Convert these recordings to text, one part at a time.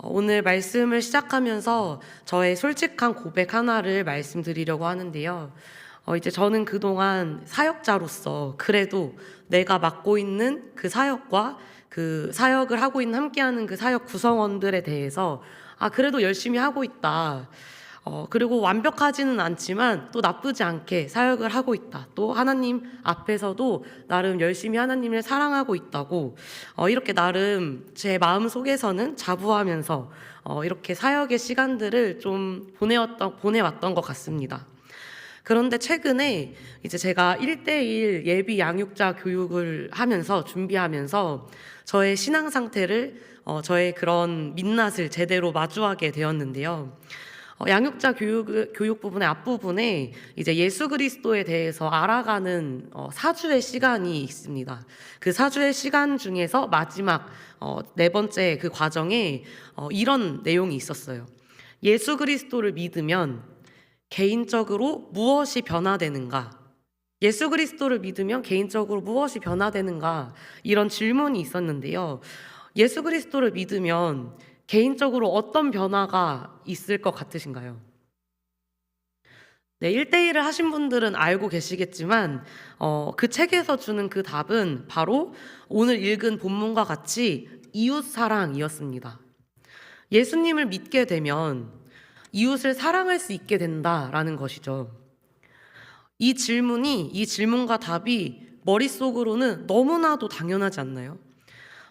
오늘 말씀을 시작하면서 저의 솔직한 고백 하나를 말씀드리려고 하는데요. 이제 저는 그동안 사역자로서 그래도 내가 맡고 있는 그 사역과 그 사역을 하고 있는 함께하는 그 사역 구성원들에 대해서 그래도 열심히 하고 있다. 그리고 완벽하지는 않지만 또 나쁘지 않게 사역을 하고 있다. 또 하나님 앞에서도 나름 열심히 하나님을 사랑하고 있다고 이렇게 나름 제 마음 속에서는 자부하면서 이렇게 사역의 시간들을 좀 보내왔던 것 같습니다. 그런데 최근에 이제 제가 1대1 예비 양육자 교육을 하면서 준비하면서 저의 신앙 상태를 저의 그런 민낯을 제대로 마주하게 되었는데요. 양육자 교육 부분의 앞부분에 이제 예수 그리스도에 대해서 알아가는 4주의 시간이 있습니다. 그 4주의 시간 중에서 마지막 네 번째 그 과정에 이런 내용이 있었어요. 예수 그리스도를 믿으면 개인적으로 무엇이 변화되는가? 예수 그리스도를 믿으면 개인적으로 무엇이 변화되는가? 이런 질문이 있었는데요. 예수 그리스도를 믿으면 개인적으로 어떤 변화가 있을 것 같으신가요? 네, 1대1을 하신 분들은 알고 계시겠지만 그 책에서 주는 그 답은 바로 오늘 읽은 본문과 같이 이웃사랑이었습니다. 예수님을 믿게 되면 이웃을 사랑할 수 있게 된다라는 것이죠. 이 질문과 답이 머릿속으로는 너무나도 당연하지 않나요?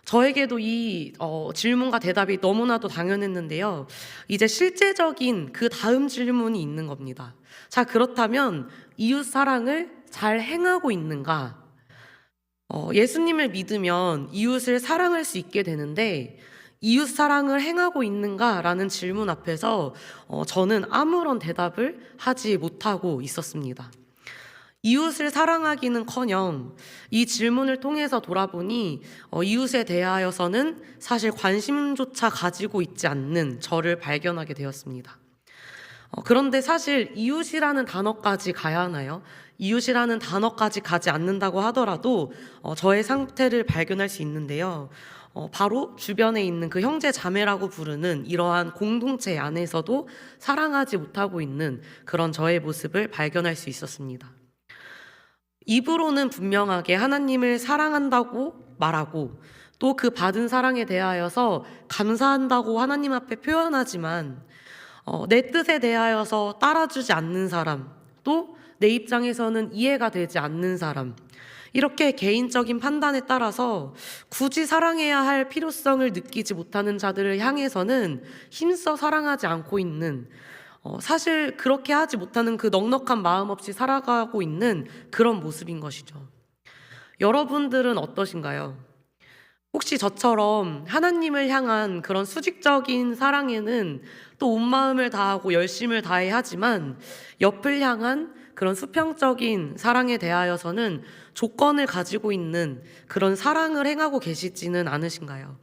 저에게도 이 질문과 대답이 너무나도 당연했는데요. 이제 실제적인 그 다음 질문이 있는 겁니다. 자, 그렇다면 이웃 사랑을 잘 행하고 있는가? 예수님을 믿으면 이웃을 사랑할 수 있게 되는데 이웃 사랑을 행하고 있는가라는 질문 앞에서 저는 아무런 대답을 하지 못하고 있었습니다. 이웃을 사랑하기는커녕 이 질문을 통해서 돌아보니 이웃에 대하여서는 사실 관심조차 가지고 있지 않는 저를 발견하게 되었습니다. 그런데 사실 이웃이라는 단어까지 가야 하나요? 이웃이라는 단어까지 가지 않는다고 하더라도 저의 상태를 발견할 수 있는데요. 바로 주변에 있는 그 형제 자매라고 부르는 이러한 공동체 안에서도 사랑하지 못하고 있는 그런 저의 모습을 발견할 수 있었습니다. 입으로는 분명하게 하나님을 사랑한다고 말하고 또 그 받은 사랑에 대하여서 감사한다고 하나님 앞에 표현하지만 내 뜻에 대하여서 따라주지 않는 사람, 또 내 입장에서는 이해가 되지 않는 사람, 이렇게 개인적인 판단에 따라서 굳이 사랑해야 할 필요성을 느끼지 못하는 자들을 향해서는 힘써 사랑하지 않고 있는, 사실 그렇게 하지 못하는 그 넉넉한 마음 없이 살아가고 있는 그런 모습인 것이죠. 여러분들은 어떠신가요? 혹시 저처럼 하나님을 향한 그런 수직적인 사랑에는 또 온 마음을 다하고 열심을 다해 하지만 옆을 향한 그런 수평적인 사랑에 대하여서는 조건을 가지고 있는 그런 사랑을 행하고 계시지는 않으신가요?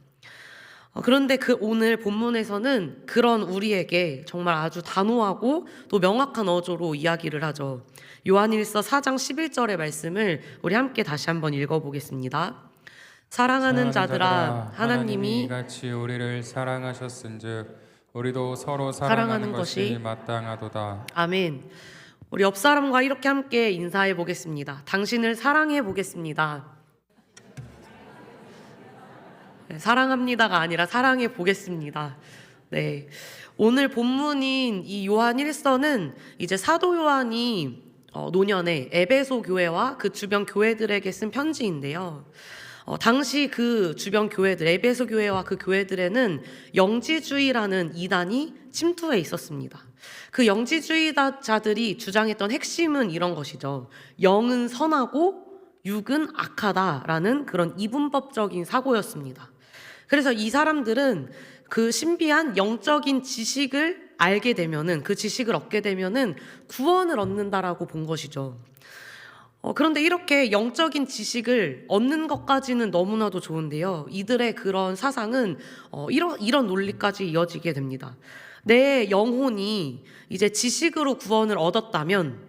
그런데 그 오늘 본문에서는 그런 우리에게 정말 아주 단호하고 또 명확한 어조로 이야기를 하죠. 요한일서 4장 11절의 말씀을 우리 함께 다시 한번 읽어보겠습니다. 사랑하는 자들아, 하나님이 이같이 우리를 사랑하셨은즉 우리도 서로 사랑하는 것이 마땅하도다. 아멘. 우리 옆 사람과 이렇게 함께 인사해 보겠습니다. 당신을 사랑해 보겠습니다. 네, 사랑합니다가 아니라 사랑해 보겠습니다. 네, 오늘 본문인 이 요한 1서는 이제 사도 요한이 노년에 에베소 교회와 그 주변 교회들에게 쓴 편지인데요. 당시 그 주변 교회들, 에베소 교회와 그 교회들에는 영지주의라는 이단이 침투해 있었습니다. 그 영지주의자들이 주장했던 핵심은 이런 것이죠. 영은 선하고 육은 악하다라는 그런 이분법적인 사고였습니다. 그래서 이 사람들은 그 신비한 영적인 지식을 알게 되면은, 그 지식을 얻게 되면은 구원을 얻는다라고 본 것이죠. 그런데 이렇게 영적인 지식을 얻는 것까지는 너무나도 좋은데요. 이들의 그런 사상은 이런 논리까지 이어지게 됩니다. 내 영혼이 이제 지식으로 구원을 얻었다면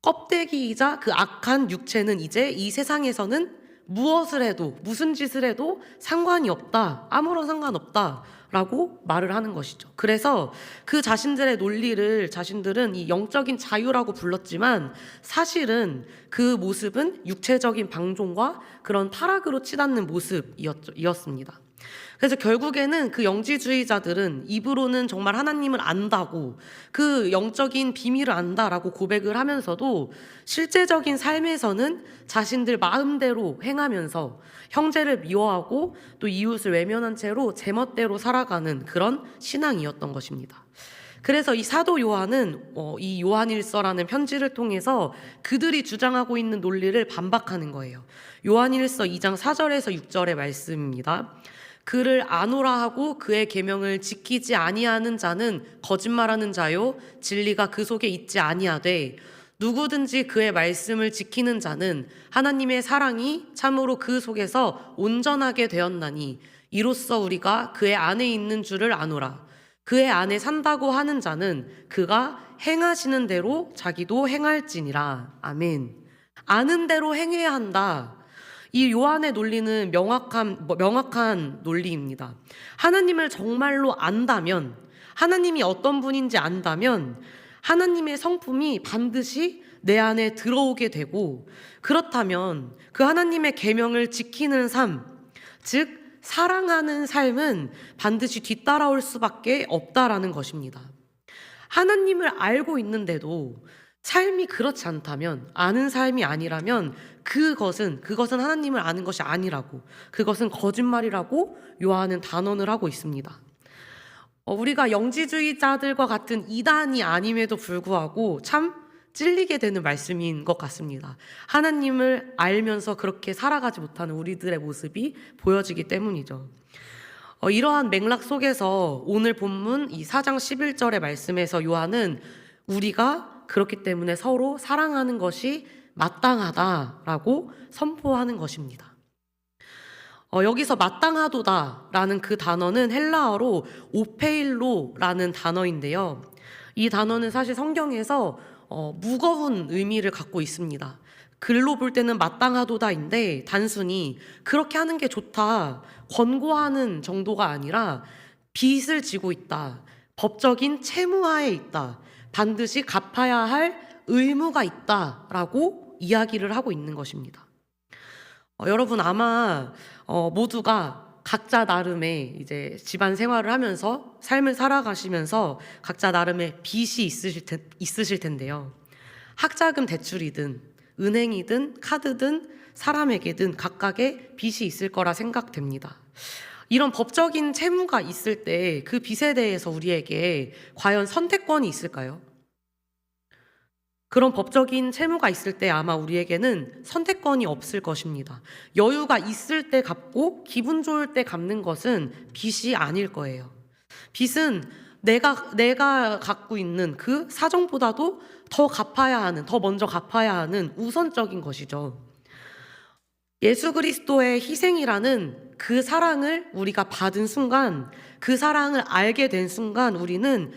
껍데기이자 그 악한 육체는 이제 이 세상에서는 무엇을 해도 무슨 짓을 해도 상관이 없다. 아무런 상관없다. 라고 말을 하는 것이죠. 그래서 그 자신들의 논리를 자신들은 이 영적인 자유라고 불렀지만 사실은 그 모습은 육체적인 방종과 그런 타락으로 치닫는 모습이었습니다. 그래서 결국에는 그 영지주의자들은 입으로는 정말 하나님을 안다고 그 영적인 비밀을 안다라고 고백을 하면서도 실제적인 삶에서는 자신들 마음대로 행하면서 형제를 미워하고 또 이웃을 외면한 채로 제멋대로 살아가는 그런 신앙이었던 것입니다. 그래서 이 사도 요한은 이 요한일서라는 편지를 통해서 그들이 주장하고 있는 논리를 반박하는 거예요. 요한일서 2장 4절에서 6절의 말씀입니다. 그를 아노라 하고 그의 계명을 지키지 아니하는 자는 거짓말하는 자요 진리가 그 속에 있지 아니하되 누구든지 그의 말씀을 지키는 자는 하나님의 사랑이 참으로 그 속에서 온전하게 되었나니 이로써 우리가 그의 안에 있는 줄을 아노라. 그의 안에 산다고 하는 자는 그가 행하시는 대로 자기도 행할지니라. 아멘. 아는 대로 행해야 한다. 이 요한의 논리는 명확한 논리입니다. 하나님을 정말로 안다면, 하나님이 어떤 분인지 안다면 하나님의 성품이 반드시 내 안에 들어오게 되고, 그렇다면 그 하나님의 계명을 지키는 삶, 즉 사랑하는 삶은 반드시 뒤따라올 수밖에 없다라는 것입니다. 하나님을 알고 있는데도 삶이 그렇지 않다면, 아는 삶이 아니라면 그것은 하나님을 아는 것이 아니라고, 그것은 거짓말이라고 요한은 단언을 하고 있습니다. 우리가 영지주의자들과 같은 이단이 아님에도 불구하고 참 찔리게 되는 말씀인 것 같습니다. 하나님을 알면서 그렇게 살아가지 못하는 우리들의 모습이 보여지기 때문이죠. 이러한 맥락 속에서 오늘 본문 이 4장 11절의 말씀에서 요한은 우리가 그렇기 때문에 서로 사랑하는 것이 마땅하다라고 선포하는 것입니다. 여기서 마땅하도다라는 그 단어는 헬라어로 오페일로라는 단어인데요. 이 단어는 사실 성경에서 무거운 의미를 갖고 있습니다. 글로 볼 때는 마땅하도다인데 단순히 그렇게 하는 게 좋다, 권고하는 정도가 아니라 빚을 지고 있다, 법적인 채무하에 있다, 반드시 갚아야 할 의무가 있다라고 이야기를 하고 있는 것입니다. 여러분 아마 모두가 각자 나름의 이제 집안 생활을 하면서 삶을 살아가시면서 각자 나름의 빚이 있으실 텐데요. 학자금 대출이든 은행이든 카드든 사람에게든 각각의 빚이 있을 거라 생각됩니다. 이런 법적인 채무가 있을 때 그 빚에 대해서 우리에게 과연 선택권이 있을까요? 그런 법적인 채무가 있을 때 아마 우리에게는 선택권이 없을 것입니다. 여유가 있을 때 갚고 기분 좋을 때 갚는 것은 빚이 아닐 거예요. 빚은 내가 갖고 있는 그 사정보다도 더 먼저 갚아야 하는 우선적인 것이죠. 예수 그리스도의 희생이라는 그 사랑을 우리가 받은 순간, 그 사랑을 알게 된 순간 우리는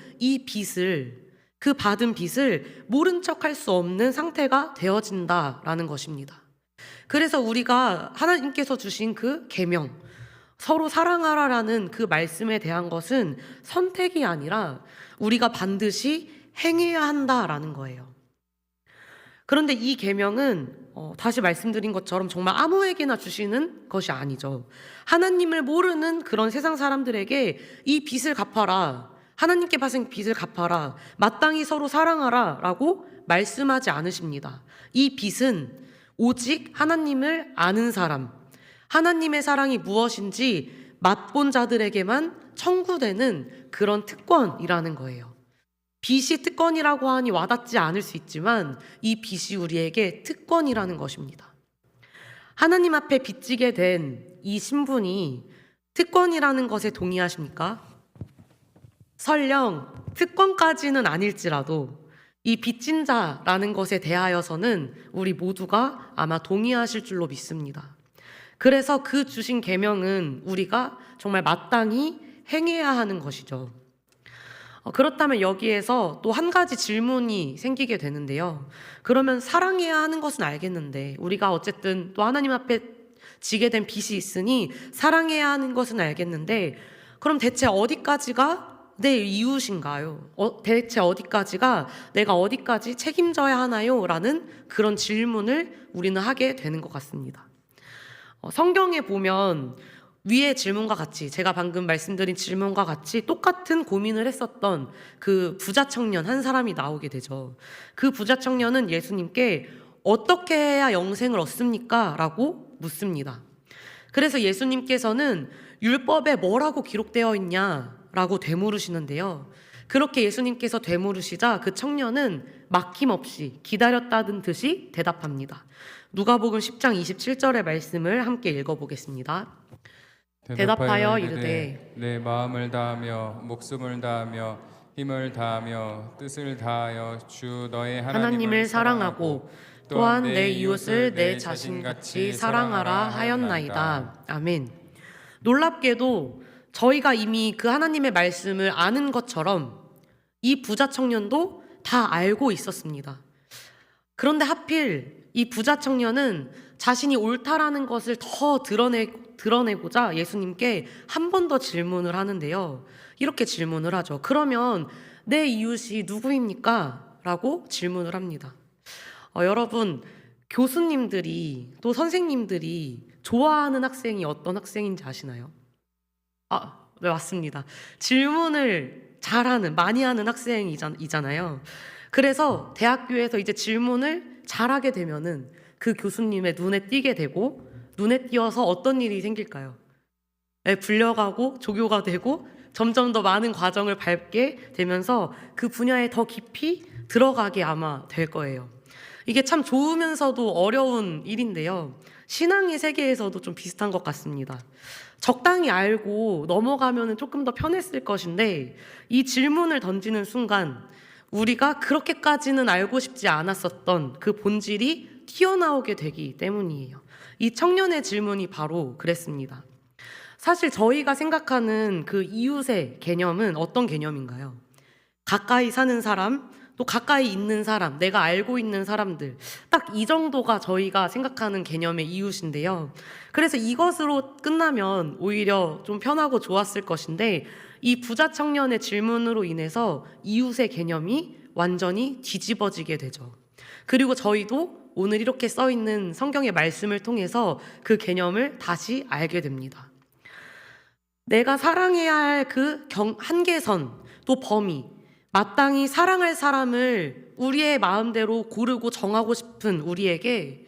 그 받은 빚을 모른 척할 수 없는 상태가 되어진다라는 것입니다. 그래서 우리가 하나님께서 주신 그 계명, 서로 사랑하라라는 그 말씀에 대한 것은 선택이 아니라 우리가 반드시 행해야 한다라는 거예요. 그런데 이 계명은 다시 말씀드린 것처럼 정말 아무에게나 주시는 것이 아니죠. 하나님을 모르는 그런 세상 사람들에게 이 빚을 갚아라, 하나님께 받은 빚을 갚아라, 마땅히 서로 사랑하라 라고 말씀하지 않으십니다. 이 빚은 오직 하나님을 아는 사람, 하나님의 사랑이 무엇인지 맛본 자들에게만 청구되는 그런 특권이라는 거예요. 빚이 특권이라고 하니 와닿지 않을 수 있지만 이 빚이 우리에게 특권이라는 것입니다. 하나님 앞에 빚지게 된 이 신분이 특권이라는 것에 동의하십니까? 설령 특권까지는 아닐지라도 이 빚진 자라는 것에 대하여서는 우리 모두가 아마 동의하실 줄로 믿습니다. 그래서 그 주신 계명은 우리가 정말 마땅히 행해야 하는 것이죠. 그렇다면 여기에서 또 한 가지 질문이 생기게 되는데요. 그러면 사랑해야 하는 것은 알겠는데 우리가 어쨌든 또 하나님 앞에 지게 된 빚이 있으니 사랑해야 하는 것은 알겠는데 그럼 대체 어디까지가 내 이웃인가요? 대체 어디까지가 내가 어디까지 책임져야 하나요? 라는 그런 질문을 우리는 하게 되는 것 같습니다. 성경에 보면 위의 질문과 같이 제가 방금 말씀드린 질문과 같이 똑같은 고민을 했었던 그 부자 청년 한 사람이 나오게 되죠. 그 부자 청년은 예수님께 어떻게 해야 영생을 얻습니까? 라고 묻습니다. 그래서 예수님께서는 율법에 뭐라고 기록되어 있냐? 라고 되물으시는데요. 그렇게 예수님께서 되물으시자 그 청년은 막힘없이 기다렸다는 듯이 대답합니다. 누가복음 10장 27절의 말씀을 함께 읽어보겠습니다. 대답하여 이르되 내 마음을 다하며 목숨을 다하며 힘을 다하며 뜻을 다하여 주 너의 하나님을 사랑하고 또한 내 이웃을 내 자신같이 사랑하라 하였나이다. 아멘. 놀랍게도 저희가 이미 그 하나님의 말씀을 아는 것처럼 이 부자 청년도 다 알고 있었습니다. 그런데 하필 이 부자 청년은 자신이 옳다라는 것을 더 드러내고자 예수님께 한 번 더 질문을 하는데요. 이렇게 질문을 하죠. 그러면 내 이웃이 누구입니까? 라고 질문을 합니다. 여러분, 교수님들이 또 선생님들이 좋아하는 학생이 어떤 학생인지 아시나요? 네, 맞습니다. 질문을 잘하는, 많이 하는 학생이잖아요. 그래서 대학교에서 이제 질문을 잘하게 되면은 그 교수님의 눈에 띄게 되고, 눈에 띄어서 어떤 일이 생길까요? 네, 불려가고 조교가 되고 점점 더 많은 과정을 밟게 되면서 그 분야에 더 깊이 들어가게 아마 될 거예요. 이게 참 좋으면서도 어려운 일인데요. 신앙의 세계에서도 좀 비슷한 것 같습니다. 적당히 알고 넘어가면 조금 더 편했을 것인데 이 질문을 던지는 순간 우리가 그렇게까지는 알고 싶지 않았었던 그 본질이 튀어나오게 되기 때문이에요. 이 청년의 질문이 바로 그랬습니다. 사실 저희가 생각하는 그 이웃의 개념은 어떤 개념인가요? 가까이 사는 사람, 또 가까이 있는 사람, 내가 알고 있는 사람들, 딱 이 정도가 저희가 생각하는 개념의 이웃인데요. 그래서 이것으로 끝나면 오히려 좀 편하고 좋았을 것인데 이 부자 청년의 질문으로 인해서 이웃의 개념이 완전히 뒤집어지게 되죠. 그리고 저희도 오늘 이렇게 써 있는 성경의 말씀을 통해서 그 개념을 다시 알게 됩니다. 내가 사랑해야 할 그 한계선, 또 범위, 마땅히 사랑할 사람을 우리의 마음대로 고르고 정하고 싶은 우리에게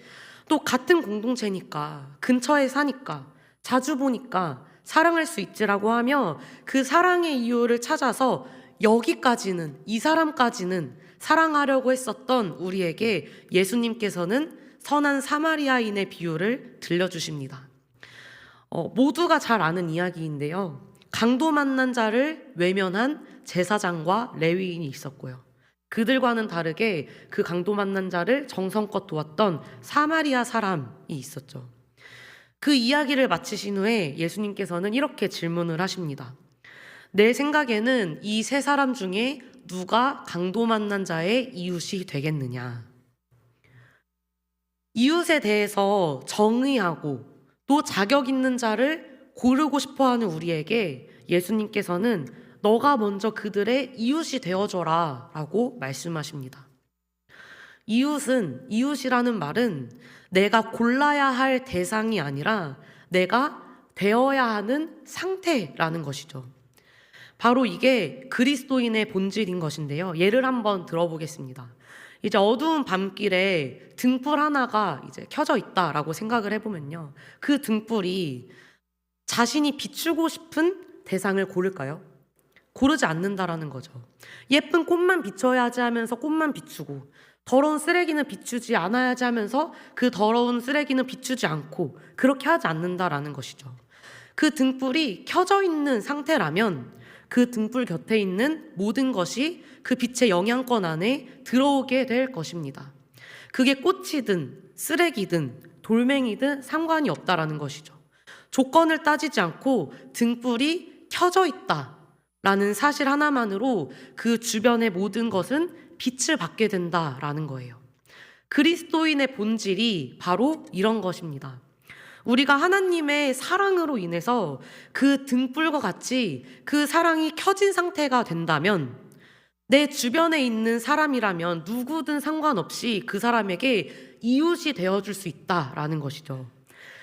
또 같은 공동체니까, 근처에 사니까, 자주 보니까 사랑할 수 있지라고 하며 그 사랑의 이유를 찾아서 여기까지는, 이 사람까지는 사랑하려고 했었던 우리에게 예수님께서는 선한 사마리아인의 비유를 들려주십니다. 모두가 잘 아는 이야기인데요. 강도 만난 자를 외면한 제사장과 레위인이 있었고요. 그들과는 다르게 그 강도 만난 자를 정성껏 도왔던 사마리아 사람이 있었죠. 그 이야기를 마치신 후에 예수님께서는 이렇게 질문을 하십니다. 내 생각에는 이 세 사람 중에 누가 강도 만난 자의 이웃이 되겠느냐? 이웃에 대해서 정의하고 또 자격 있는 자를 고르고 싶어하는 우리에게 예수님께서는 너가 먼저 그들의 이웃이 되어줘라 라고 말씀하십니다. 이웃이라는 말은 내가 골라야 할 대상이 아니라 내가 되어야 하는 상태라는 것이죠. 바로 이게 그리스도인의 본질인 것인데요. 예를 한번 들어보겠습니다. 이제 어두운 밤길에 등불 하나가 이제 켜져 있다라고 생각을 해보면요. 그 등불이 자신이 비추고 싶은 대상을 고를까요? 고르지 않는다라는 거죠. 예쁜 꽃만 비춰야지 하면서 꽃만 비추고 더러운 쓰레기는 비추지 않아야지 하면서 그 더러운 쓰레기는 비추지 않고 그렇게 하지 않는다라는 것이죠. 그 등불이 켜져 있는 상태라면 그 등불 곁에 있는 모든 것이 그 빛의 영향권 안에 들어오게 될 것입니다. 그게 꽃이든 쓰레기든 돌멩이든 상관이 없다라는 것이죠. 조건을 따지지 않고 등불이 켜져 있다라는 사실 하나만으로 그 주변의 모든 것은 빛을 받게 된다라는 거예요. 그리스도인의 본질이 바로 이런 것입니다. 우리가 하나님의 사랑으로 인해서 그 등불과 같이 그 사랑이 켜진 상태가 된다면 내 주변에 있는 사람이라면 누구든 상관없이 그 사람에게 이웃이 되어줄 수 있다라는 것이죠.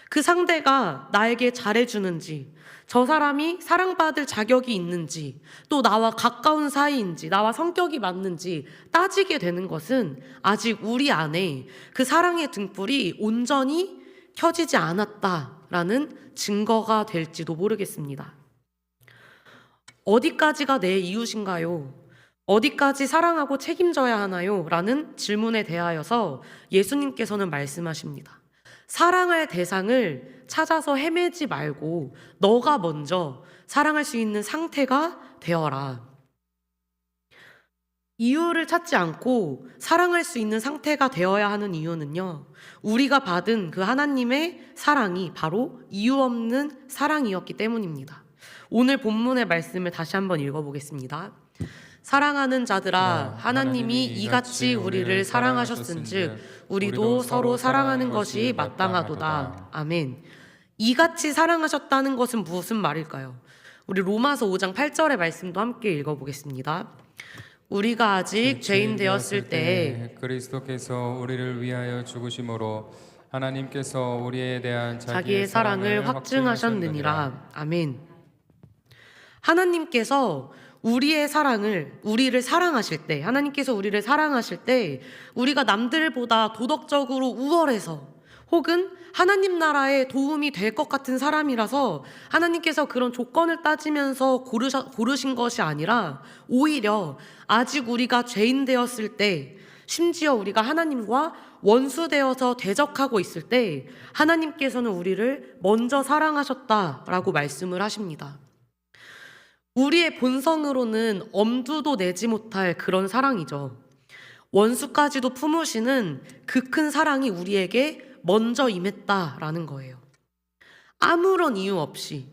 그 상대가 나에게 잘해주는지, 저 사람이 사랑받을 자격이 있는지, 또 나와 가까운 사이인지, 나와 성격이 맞는지 따지게 되는 것은 아직 우리 안에 그 사랑의 등불이 온전히 켜지지 않았다라는 증거가 될지도 모르겠습니다. 어디까지가 내 이웃인가요? 어디까지 사랑하고 책임져야 하나요? 라는 질문에 대하여서 예수님께서는 말씀하십니다. 사랑할 대상을 찾아서 헤매지 말고 너가 먼저 사랑할 수 있는 상태가 되어라. 이유를 찾지 않고 사랑할 수 있는 상태가 되어야 하는 이유는요, 우리가 받은 그 하나님의 사랑이 바로 이유 없는 사랑이었기 때문입니다. 오늘 본문의 말씀을 다시 한번 읽어보겠습니다. 사랑하는 자들아, 하나님이 이같이 우리를 사랑하셨은즉 우리도 서로 사랑하는 것이 마땅하도다. 아멘. 이같이 사랑하셨다는 것은 무슨 말일까요? 우리 로마서 5장 8절의 말씀도 함께 읽어보겠습니다. 우리가 아직 죄인 되었을 때 그리스도께서 우리를 위하여 죽으심으로 하나님께서 우리에 대한 자기의 사랑을 확증하셨느니라. 아멘. 하나님께서 우리를 사랑하실 때, 하나님께서 우리를 사랑하실 때 우리가 남들보다 도덕적으로 우월해서 혹은 하나님 나라에 도움이 될 것 같은 사람이라서 하나님께서 그런 조건을 따지면서 고르신 것이 아니라 오히려 아직 우리가 죄인 되었을 때, 심지어 우리가 하나님과 원수되어서 대적하고 있을 때 하나님께서는 우리를 먼저 사랑하셨다라고 말씀을 하십니다. 우리의 본성으로는 엄두도 내지 못할 그런 사랑이죠. 원수까지도 품으시는 그 큰 사랑이 우리에게 먼저 임했다라는 거예요. 아무런 이유 없이,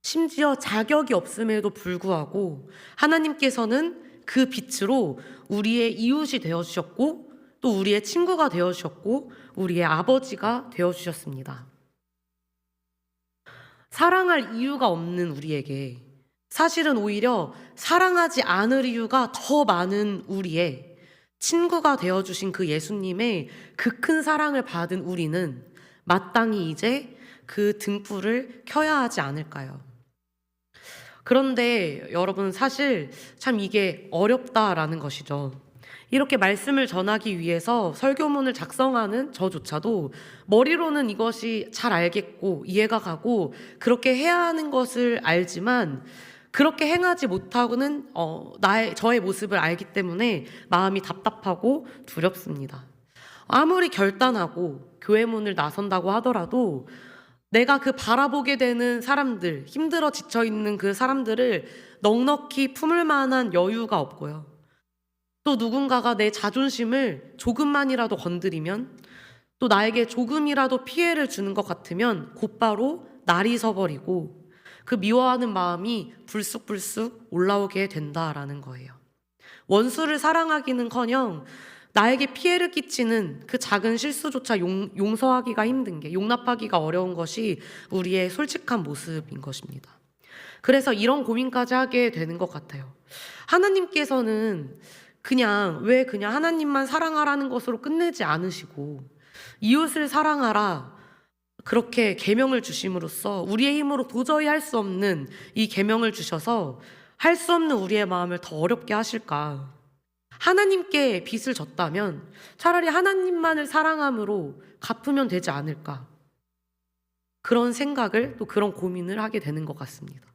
심지어 자격이 없음에도 불구하고 하나님께서는 그 빛으로 우리의 이웃이 되어주셨고 또 우리의 친구가 되어주셨고 우리의 아버지가 되어주셨습니다. 사랑할 이유가 없는 우리에게 사실은 오히려 사랑하지 않을 이유가 더 많은 우리의 친구가 되어주신 그 예수님의 그 큰 사랑을 받은 우리는 마땅히 이제 그 등불을 켜야 하지 않을까요? 그런데 여러분, 사실 참 이게 어렵다라는 것이죠. 이렇게 말씀을 전하기 위해서 설교문을 작성하는 저조차도 머리로는 이것이 잘 알겠고 이해가 가고 그렇게 해야 하는 것을 알지만 그렇게 행하지 못하고는 저의 모습을 알기 때문에 마음이 답답하고 두렵습니다. 아무리 결단하고 교회 문을 나선다고 하더라도 내가 그 바라보게 되는 사람들, 힘들어 지쳐있는 그 사람들을 넉넉히 품을 만한 여유가 없고요. 또 누군가가 내 자존심을 조금만이라도 건드리면, 또 나에게 조금이라도 피해를 주는 것 같으면 곧바로 날이 서버리고 그 미워하는 마음이 불쑥불쑥 올라오게 된다라는 거예요. 원수를 사랑하기는커녕 나에게 피해를 끼치는 그 작은 실수조차 용서하기가 힘든 게, 용납하기가 어려운 것이 우리의 솔직한 모습인 것입니다. 그래서 이런 고민까지 하게 되는 것 같아요. 하나님께서는 왜 그냥 하나님만 사랑하라는 것으로 끝내지 않으시고 이웃을 사랑하라 그렇게 계명을 주심으로써 우리의 힘으로 도저히 할 수 없는 이 계명을 주셔서 할 수 없는 우리의 마음을 더 어렵게 하실까? 하나님께 빚을 졌다면 차라리 하나님만을 사랑함으로 갚으면 되지 않을까? 그런 생각을, 또 그런 고민을 하게 되는 것 같습니다.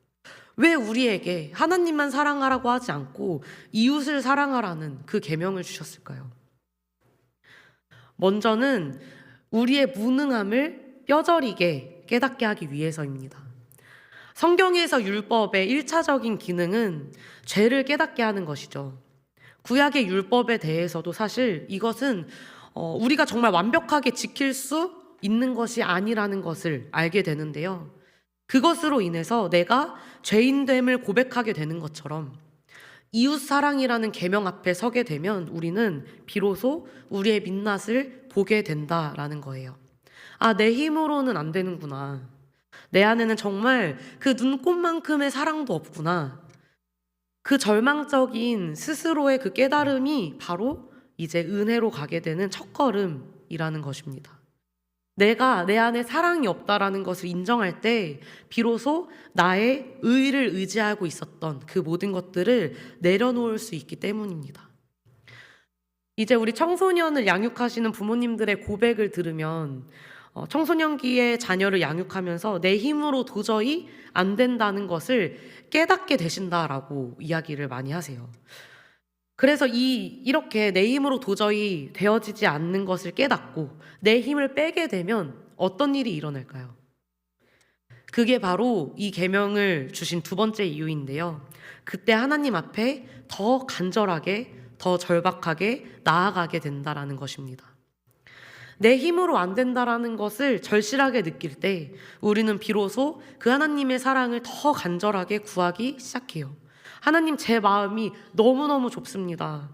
왜 우리에게 하나님만 사랑하라고 하지 않고 이웃을 사랑하라는 그 계명을 주셨을까요? 먼저는 우리의 무능함을 뼈저리게 깨닫게 하기 위해서입니다. 성경에서 율법의 1차적인 기능은 죄를 깨닫게 하는 것이죠. 구약의 율법에 대해서도 사실 이것은 우리가 정말 완벽하게 지킬 수 있는 것이 아니라는 것을 알게 되는데요. 그것으로 인해서 내가 죄인됨을 고백하게 되는 것처럼 이웃사랑이라는 계명 앞에 서게 되면 우리는 비로소 우리의 민낯을 보게 된다라는 거예요. 아, 내 힘으로는 안 되는구나. 내 안에는 정말 그 눈꽃만큼의 사랑도 없구나. 그 절망적인 스스로의 그 깨달음이 바로 이제 은혜로 가게 되는 첫걸음이라는 것입니다. 내가 내 안에 사랑이 없다라는 것을 인정할 때 비로소 나의 의를 의지하고 있었던 그 모든 것들을 내려놓을 수 있기 때문입니다. 이제 우리 청소년을 양육하시는 부모님들의 고백을 들으면 청소년기에 자녀를 양육하면서 내 힘으로 도저히 안 된다는 것을 깨닫게 되신다라고 이야기를 많이 하세요. 그래서 이렇게 내 힘으로 도저히 되어지지 않는 것을 깨닫고 내 힘을 빼게 되면 어떤 일이 일어날까요? 그게 바로 이 계명을 주신 두 번째 이유인데요. 그때 하나님 앞에 더 간절하게, 더 절박하게 나아가게 된다라는 것입니다. 내 힘으로 안 된다라는 것을 절실하게 느낄 때 우리는 비로소 그 하나님의 사랑을 더 간절하게 구하기 시작해요. 하나님, 제 마음이 너무너무 좁습니다.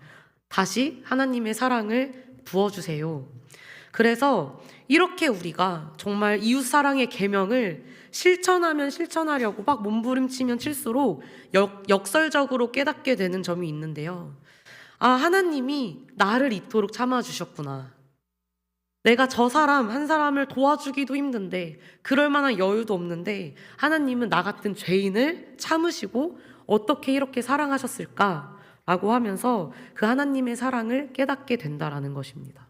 다시 하나님의 사랑을 부어주세요. 그래서 이렇게 우리가 정말 이웃사랑의 계명을 실천하면 실천하려고 막 몸부림치면 칠수록 역설적으로 깨닫게 되는 점이 있는데요. 아, 하나님이 나를 이토록 참아주셨구나. 내가 저 사람 한 사람을 도와주기도 힘든데, 그럴 만한 여유도 없는데 하나님은 나 같은 죄인을 참으시고 어떻게 이렇게 사랑하셨을까라고 하면서 그 하나님의 사랑을 깨닫게 된다라는 것입니다.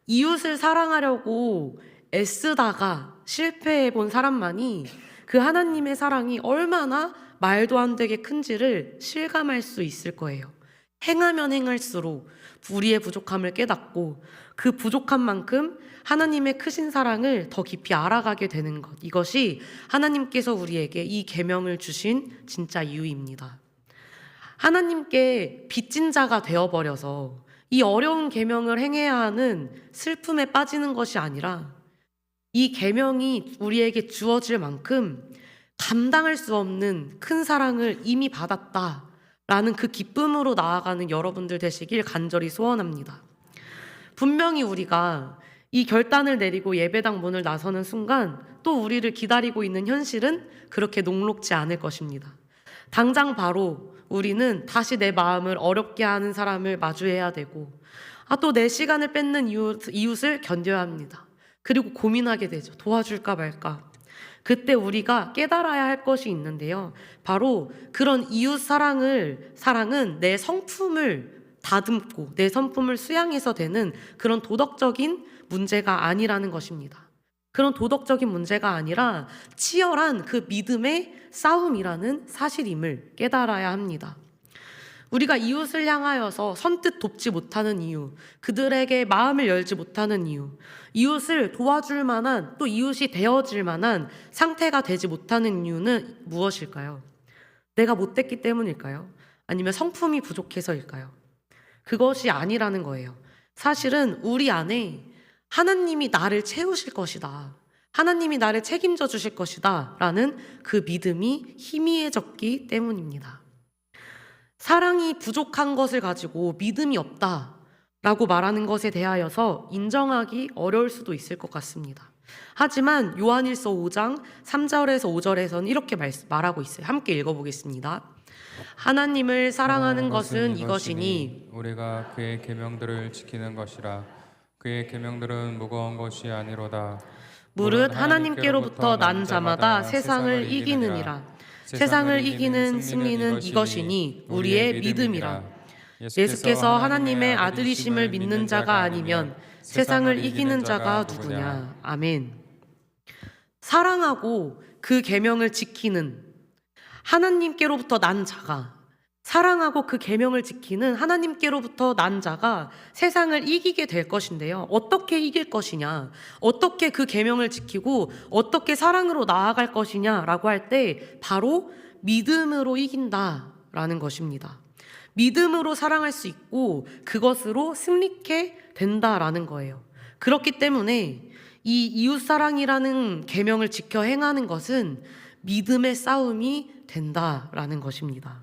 이웃을 사랑하려고 애쓰다가 실패해 본 사람만이 그 하나님의 사랑이 얼마나 말도 안 되게 큰지를 실감할 수 있을 거예요. 행하면 행할수록 우리의 부족함을 깨닫고 그 부족한 만큼 하나님의 크신 사랑을 더 깊이 알아가게 되는 것, 이것이 하나님께서 우리에게 이 계명을 주신 진짜 이유입니다. 하나님께 빚진 자가 되어버려서 이 어려운 계명을 행해야 하는 슬픔에 빠지는 것이 아니라 이 계명이 우리에게 주어질 만큼 감당할 수 없는 큰 사랑을 이미 받았다라는 그 기쁨으로 나아가는 여러분들 되시길 간절히 소원합니다. 분명히 우리가 이 결단을 내리고 예배당 문을 나서는 순간 또 우리를 기다리고 있는 현실은 그렇게 녹록지 않을 것입니다. 당장 바로 우리는 다시 내 마음을 어렵게 하는 사람을 마주해야 되고, 또 내 시간을 뺏는 이웃을 견뎌야 합니다. 그리고 고민하게 되죠. 도와줄까 말까. 그때 우리가 깨달아야 할 것이 있는데요. 바로 그런 이웃 사랑은 내 성품을 다듬고 내 성품을 수양해서 되는 그런 도덕적인 문제가 아니라는 것입니다. 그런 도덕적인 문제가 아니라 치열한 그 믿음의 싸움이라는 사실임을 깨달아야 합니다. 우리가 이웃을 향하여서 선뜻 돕지 못하는 이유, 그들에게 마음을 열지 못하는 이유, 이웃을 도와줄 만한, 또 이웃이 되어질 만한 상태가 되지 못하는 이유는 무엇일까요? 내가 못됐기 때문일까요? 아니면 성품이 부족해서일까요? 그것이 아니라는 거예요. 사실은 우리 안에 하나님이 나를 채우실 것이다, 하나님이 나를 책임져 주실 것이다 라는 그 믿음이 희미해졌기 때문입니다. 사랑이 부족한 것을 가지고 믿음이 없다 라고 말하는 것에 대하여서 인정하기 어려울 수도 있을 것 같습니다. 하지만 요한일서 5장 3절에서 5절에서는 이렇게 말하고 있어요. 함께 읽어보겠습니다. 하나님을 사랑하는 것은 이것이니 우리가 그의 계명들을 지키는 것이라. 그의 계명들은 무거운 것이 아니로다. 무릇 하나님께로부터 난 자마다 세상을 이기느니라. 세상을 이기는 승리는 이것이니 우리의 믿음이라. 예수께서 하나님의 아들이심을 믿는 자가 아니면 세상을 이기는 자가 누구냐. 아멘. 사랑하고 그 계명을 지키는 하나님께로부터 난 자가, 사랑하고 그 계명을 지키는 하나님께로부터 난 자가 세상을 이기게 될 것인데요. 어떻게 이길 것이냐, 어떻게 그 계명을 지키고 어떻게 사랑으로 나아갈 것이냐라고 할 때 바로 믿음으로 이긴다라는 것입니다. 믿음으로 사랑할 수 있고 그것으로 승리케 된다라는 거예요. 그렇기 때문에 이 이웃사랑이라는 계명을 지켜 행하는 것은 믿음의 싸움이 된다라는 것입니다.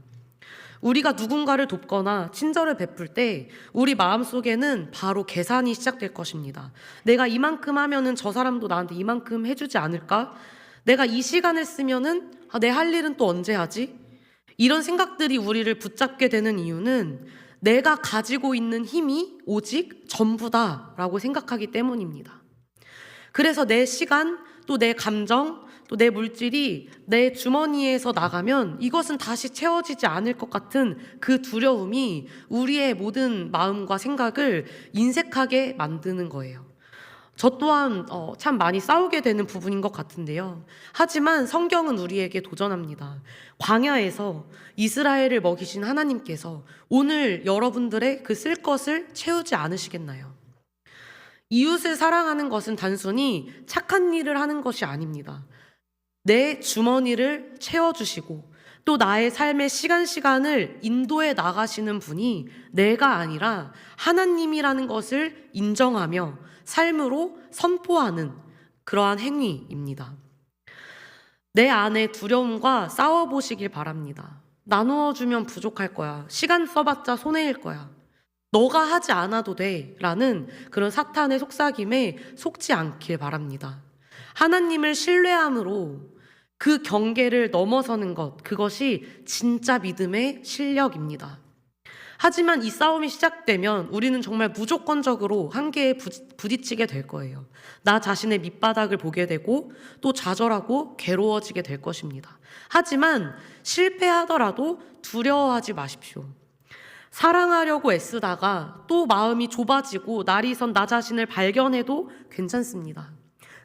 우리가 누군가를 돕거나 친절을 베풀 때 우리 마음속에는 바로 계산이 시작될 것입니다. 내가 이만큼 하면은 저 사람도 나한테 이만큼 해주지 않을까? 내가 이 시간을 쓰면은 내 할 일은 또 언제 하지? 이런 생각들이 우리를 붙잡게 되는 이유는 내가 가지고 있는 힘이 오직 전부다라고 생각하기 때문입니다. 그래서 내 시간, 또 내 감정, 또 내 물질이 내 주머니에서 나가면 이것은 다시 채워지지 않을 것 같은 그 두려움이 우리의 모든 마음과 생각을 인색하게 만드는 거예요. 저 또한 참 많이 싸우게 되는 부분인 것 같은데요. 하지만 성경은 우리에게 도전합니다. 광야에서 이스라엘을 먹이신 하나님께서 오늘 여러분들의 그 쓸 것을 채우지 않으시겠나요? 이웃을 사랑하는 것은 단순히 착한 일을 하는 것이 아닙니다. 내 주머니를 채워주시고 또 나의 삶의 시간을 인도해 나가시는 분이 내가 아니라 하나님이라는 것을 인정하며 삶으로 선포하는 그러한 행위입니다. 내 안에 두려움과 싸워보시길 바랍니다. 나누어 주면 부족할 거야. 시간 써봤자 손해일 거야. 너가 하지 않아도 돼 라는 그런 사탄의 속삭임에 속지 않길 바랍니다. 하나님을 신뢰함으로 그 경계를 넘어서는 것, 그것이 진짜 믿음의 실력입니다. 하지만 이 싸움이 시작되면 우리는 정말 무조건적으로 한계에 부딪히게 될 거예요. 나 자신의 밑바닥을 보게 되고 또 좌절하고 괴로워지게 될 것입니다. 하지만 실패하더라도 두려워하지 마십시오. 사랑하려고 애쓰다가 또 마음이 좁아지고 날이 선 나 자신을 발견해도 괜찮습니다.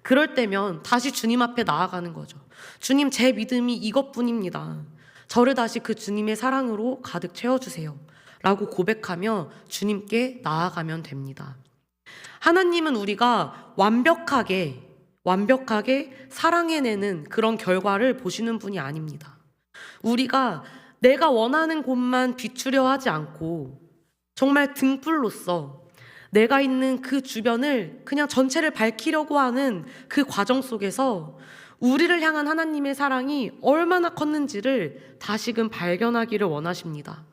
그럴 때면 다시 주님 앞에 나아가는 거죠. 주님, 제 믿음이 이것뿐입니다. 저를 다시 그 주님의 사랑으로 가득 채워주세요 라고 고백하며 주님께 나아가면 됩니다. 하나님은 우리가 완벽하게 사랑해내는 그런 결과를 보시는 분이 아닙니다. 우리가 내가 원하는 곳만 비추려 하지 않고 정말 등불로서 내가 있는 그 주변을 그냥 전체를 밝히려고 하는 그 과정 속에서 우리를 향한 하나님의 사랑이 얼마나 컸는지를 다시금 발견하기를 원하십니다.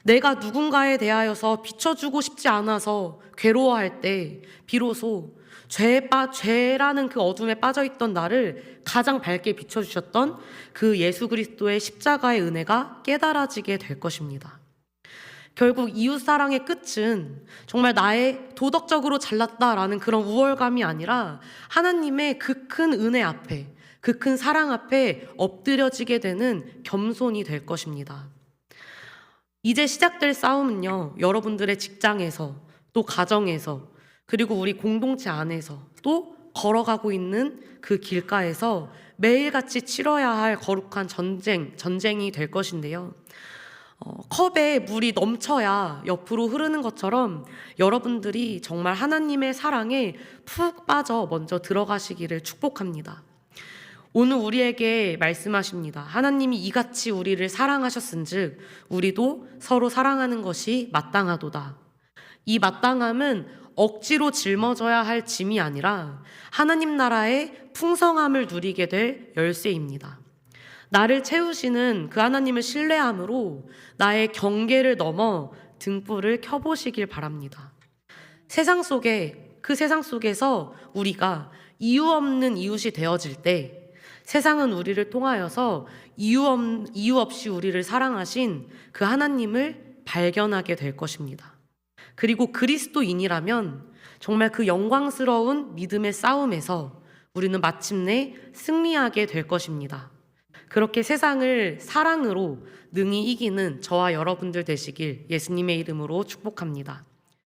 내가 누군가에 대하여서 비춰주고 싶지 않아서 괴로워할 때 비로소 죄라는 그 어둠에 빠져있던 나를 가장 밝게 비춰주셨던 그 예수 그리스도의 십자가의 은혜가 깨달아지게 될 것입니다. 결국 이웃사랑의 끝은 정말 나의 도덕적으로 잘났다라는 그런 우월감이 아니라 하나님의 그 큰 은혜 앞에, 그 큰 사랑 앞에 엎드려지게 되는 겸손이 될 것입니다. 이제 시작될 싸움은요, 여러분들의 직장에서, 또 가정에서, 그리고 우리 공동체 안에서, 또 걸어가고 있는 그 길가에서 매일같이 치러야 할 거룩한 전쟁이 될 것인데요. 컵에 물이 넘쳐야 옆으로 흐르는 것처럼 여러분들이 정말 하나님의 사랑에 푹 빠져 먼저 들어가시기를 축복합니다. 오늘 우리에게 말씀하십니다. 하나님이 이같이 우리를 사랑하셨은즉 우리도 서로 사랑하는 것이 마땅하도다. 이 마땅함은 억지로 짊어져야 할 짐이 아니라 하나님 나라의 풍성함을 누리게 될 열쇠입니다. 나를 채우시는 그 하나님을 신뢰함으로 나의 경계를 넘어 등불을 켜보시길 바랍니다. 세상 속에서 우리가 이유 없는 이웃이 되어질 때 세상은 우리를 통하여서 이유 없이 우리를 사랑하신 그 하나님을 발견하게 될 것입니다. 그리고 그리스도인이라면 정말 그 영광스러운 믿음의 싸움에서 우리는 마침내 승리하게 될 것입니다. 그렇게 세상을 사랑으로 능히 이기는 저와 여러분들 되시길 예수님의 이름으로 축복합니다.